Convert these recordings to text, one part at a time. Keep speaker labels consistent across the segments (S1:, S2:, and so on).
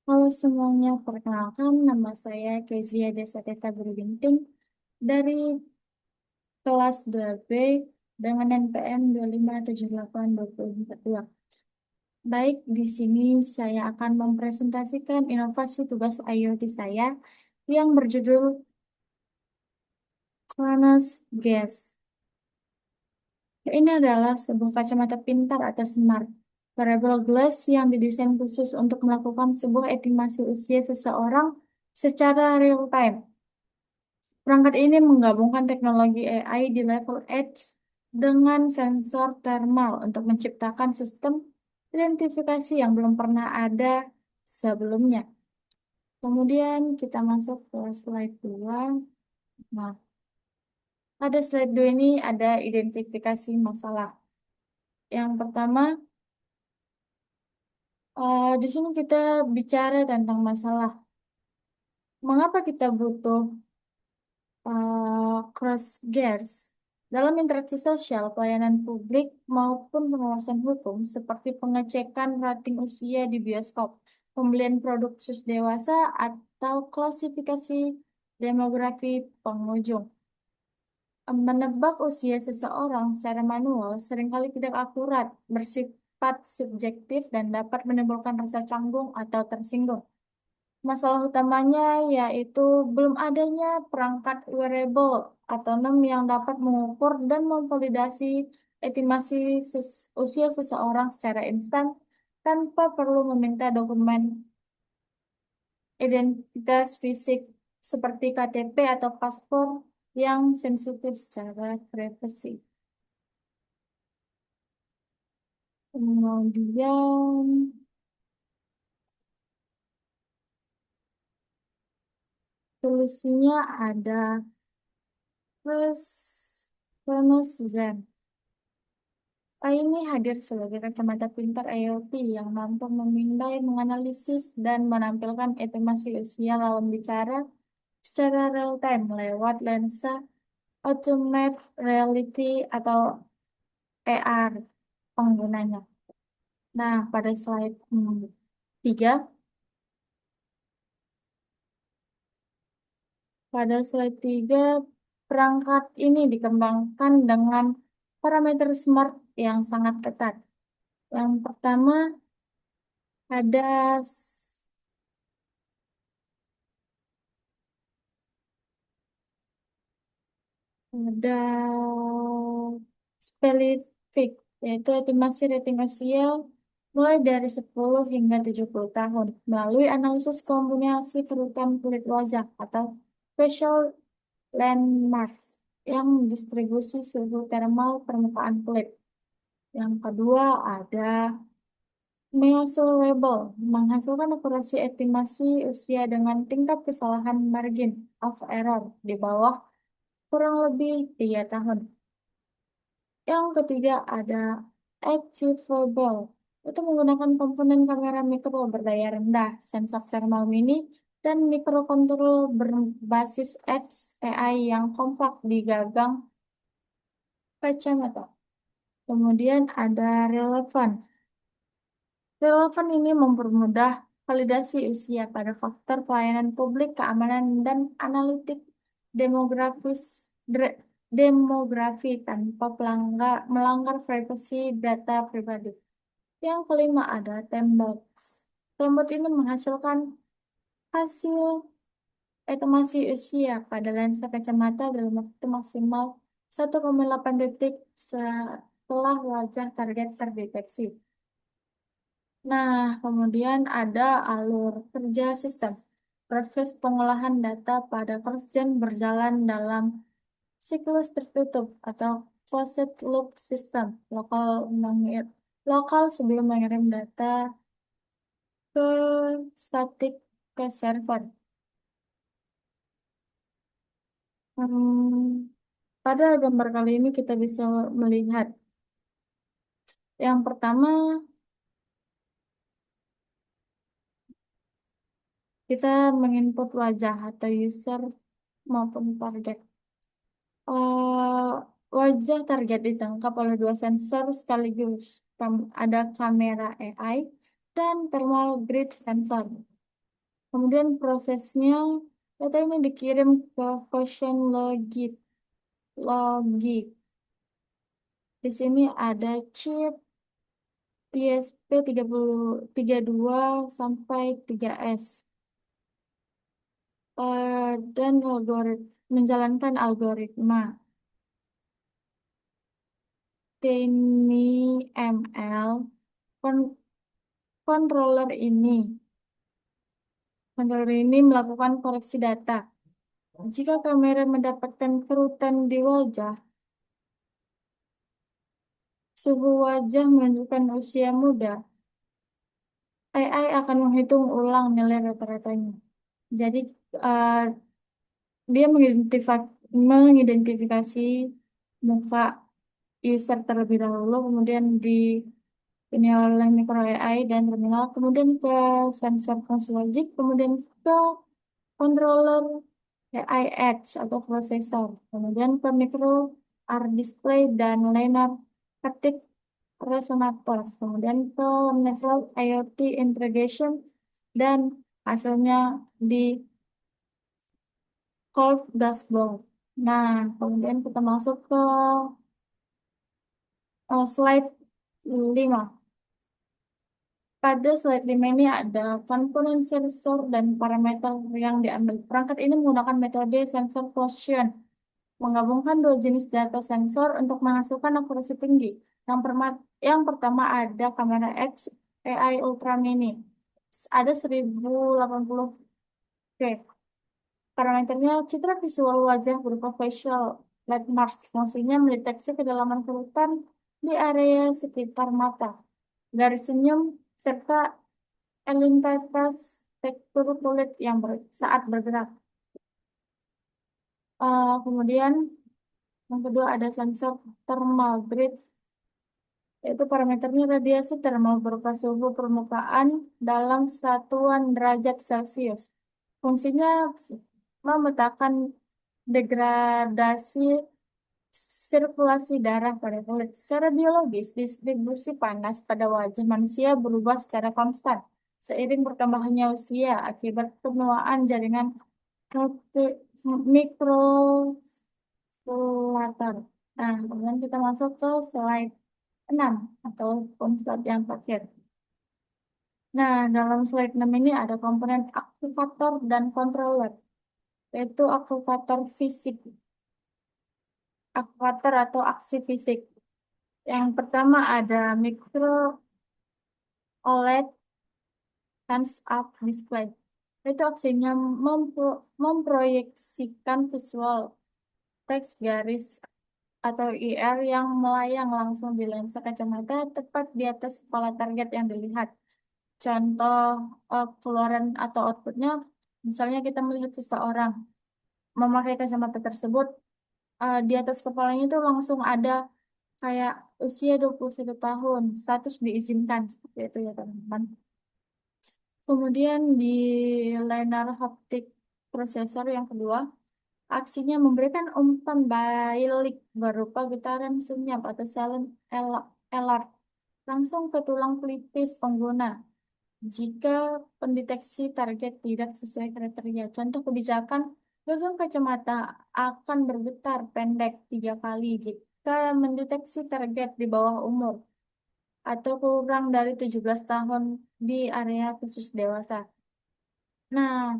S1: Halo semuanya, perkenalkan nama saya Kezia Desateta Berbinting dari kelas 2B dengan NPM 2578242. Baik, di sini saya akan mempresentasikan inovasi tugas IoT saya yang berjudul Kronos Gas. Ini adalah sebuah kacamata pintar atau smart wearable glass yang didesain khusus untuk melakukan sebuah estimasi usia seseorang secara real time. Perangkat ini menggabungkan teknologi AI di level edge dengan sensor thermal untuk menciptakan sistem identifikasi yang belum pernah ada sebelumnya. Kemudian kita masuk ke slide 2. Nah, pada slide 2 ini ada identifikasi masalah. Yang pertama, di sini kita bicara tentang masalah. Mengapa kita butuh cross gears dalam interaksi sosial, pelayanan publik, maupun pengawasan hukum, seperti pengecekan rating usia di bioskop, pembelian produk khusus dewasa, atau klasifikasi demografi pengunjung. Menebak usia seseorang secara manual seringkali tidak akurat, bersifat subjektif, dan dapat menimbulkan rasa canggung atau tersinggung. Masalah utamanya yaitu belum adanya perangkat wearable otonom yang dapat mengukur dan memvalidasi estimasi usia seseorang secara instan tanpa perlu meminta dokumen identitas fisik seperti KTP atau paspor yang sensitif secara privasi. Kemudian solusinya ada Kronos Zen. Ini hadir sebagai kacamata pintar IoT yang mampu memindai, menganalisis, dan menampilkan estimasi usia lawan bicara secara real-time lewat lensa augmented reality atau AR penggunanya. Nah, pada slide 3, perangkat ini dikembangkan dengan parameter smart yang sangat ketat. Yang pertama ada ada spesifik, yaitu estimasi rating usia mulai dari 10 hingga 70 tahun melalui analisis kombinasi kerutan kulit wajah atau facial landmark yang distribusi suhu thermal permukaan kulit. Yang kedua ada measurable, menghasilkan akurasi estimasi usia dengan tingkat kesalahan margin of error di bawah kurang lebih 3 tahun. Yang ketiga ada achievable, itu menggunakan komponen kamera mikro berdaya rendah, sensor thermal mini, dan mikrokontrol berbasis edge AI yang kompak di gagang kacamata. Kemudian ada relevan. Relevan ini mempermudah validasi usia pada faktor pelayanan publik, keamanan, dan analitik demografis demografi tanpa melanggar privasi data pribadi. Yang kelima ada Tembot. Tembot ini menghasilkan hasil estimasi usia pada lensa kacamata dalam waktu maksimal 1,8 detik setelah wajah target terdeteksi. Nah, kemudian ada alur kerja sistem. Proses pengolahan data pada cross-gen berjalan dalam siklus tertutup atau closed loop system. Lokal sebelum mengirim data ke statik ke server. Hmm, pada gambar kali ini kita bisa melihat yang pertama kita menginput wajah atau user maupun target. eh, Wajah target ditangkap oleh dua sensor sekaligus. Ada kamera AI dan thermal grid sensor. Kemudian prosesnya, data ini dikirim ke Fashion Logic. Di sini ada chip PSP 32 sampai 3S. Dan menjalankan algoritma TinyML. Kon- controller ini melakukan koreksi data. Jika kamera mendapatkan kerutan di wajah, suhu wajah menunjukkan usia muda, AI akan menghitung ulang nilai rata-ratanya. Jadi eh, dia mengidentifikasi muka user terlebih dahulu, kemudian ini oleh micro AI dan terminal, kemudian ke sensor fungsi logik, kemudian ke controller AI Edge atau prosesor, kemudian ke micro R display dan laser ketik resonator, kemudian ke network IoT integration dan hasilnya di cold dashboard. Nah, kemudian kita masuk ke slide 5. Pada slide 5 ini ada komponen sensor dan parameter yang diambil. Perangkat ini menggunakan metode sensor fusion, menggabungkan dua jenis data sensor untuk menghasilkan akurasi tinggi. Yang pertama ada kamera AI Ultra Mini. Ada 1080p. Parameternya citra visual wajah berupa facial landmarks. Fungsinya mendeteksi kedalaman kerutan di area sekitar mata, garis senyum, serta elastisitas tekstur kulit saat bergerak. Kemudian yang kedua ada sensor thermal grid, yaitu parameternya radiasi thermal berupa suhu permukaan dalam satuan derajat Celcius. Fungsinya memetakan degradasi sirkulasi darah pada kulit. Secara biologis, distribusi panas pada wajah manusia berubah secara konstan seiring bertambahnya usia akibat penuaan jaringan mikrolator. Nah, kemudian kita masuk ke slide 6 ataupun slide yang terakhir. Nah, dalam slide 6 ini ada komponen aktivator dan controller, yaitu aktivator atau aksi fisik. Yang pertama ada micro OLED hands-up display. Itu aksinya memproyeksikan visual teks garis atau IR yang melayang langsung di lensa kacamata tepat di atas kepala target yang dilihat. Contoh keluaran atau outputnya, misalnya kita melihat seseorang memakai kacamata tersebut, di atas kepalanya itu langsung ada kayak usia 21 tahun, status diizinkan, seperti itu ya teman-teman. Kemudian di linear haptic processor yang kedua, aksinya memberikan umpan balik berupa getaran senyap atau alert langsung ke tulang pelipis pengguna jika pendeteksi target tidak sesuai kriteria. Contoh kebijakan, gagang kacamata akan bergetar pendek 3 kali jika mendeteksi target di bawah umur atau kurang dari 17 tahun di area khusus dewasa. Nah,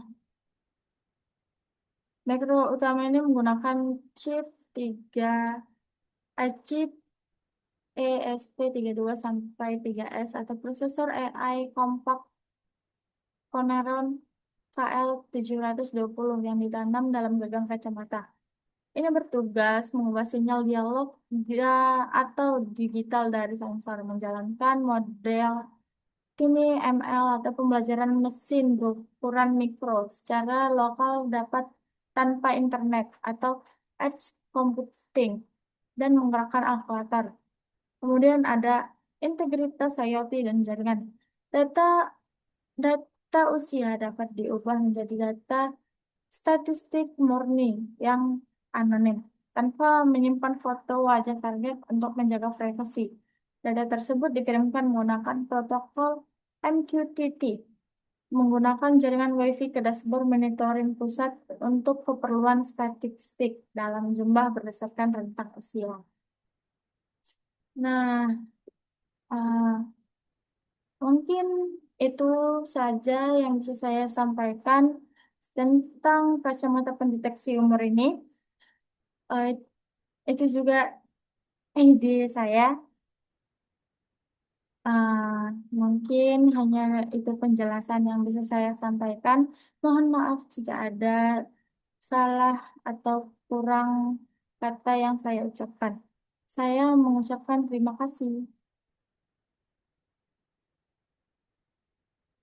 S1: makro utama ini menggunakan chip 3, chip ESP32 sampai 3S atau prosesor AI kompak Poneron KL720 yang ditanam dalam gagang kacamata. Ini bertugas mengubah sinyal dialog atau digital dari sensor, menjalankan model Tiny ML atau pembelajaran mesin berukuran mikro secara lokal dapat tanpa internet atau edge computing dan menggerakkan kalkulator. Kemudian ada integritas IoT dan jaringan. Data data usia dapat diubah menjadi data statistik murni yang anonim tanpa menyimpan foto wajah target untuk menjaga privasi. Data tersebut dikirimkan menggunakan protokol MQTT menggunakan jaringan WiFi ke dashboard monitoring pusat untuk keperluan statistik dalam jumlah berdasarkan rentang usia. Nah, eh, mungkin itu saja yang bisa saya sampaikan tentang kacamata pendeteksi umur ini. Eh, itu juga ide saya. Ah, mungkin hanya itu penjelasan yang bisa saya sampaikan. Mohon maaf jika ada salah atau kurang kata yang saya ucapkan. Saya mengucapkan terima kasih.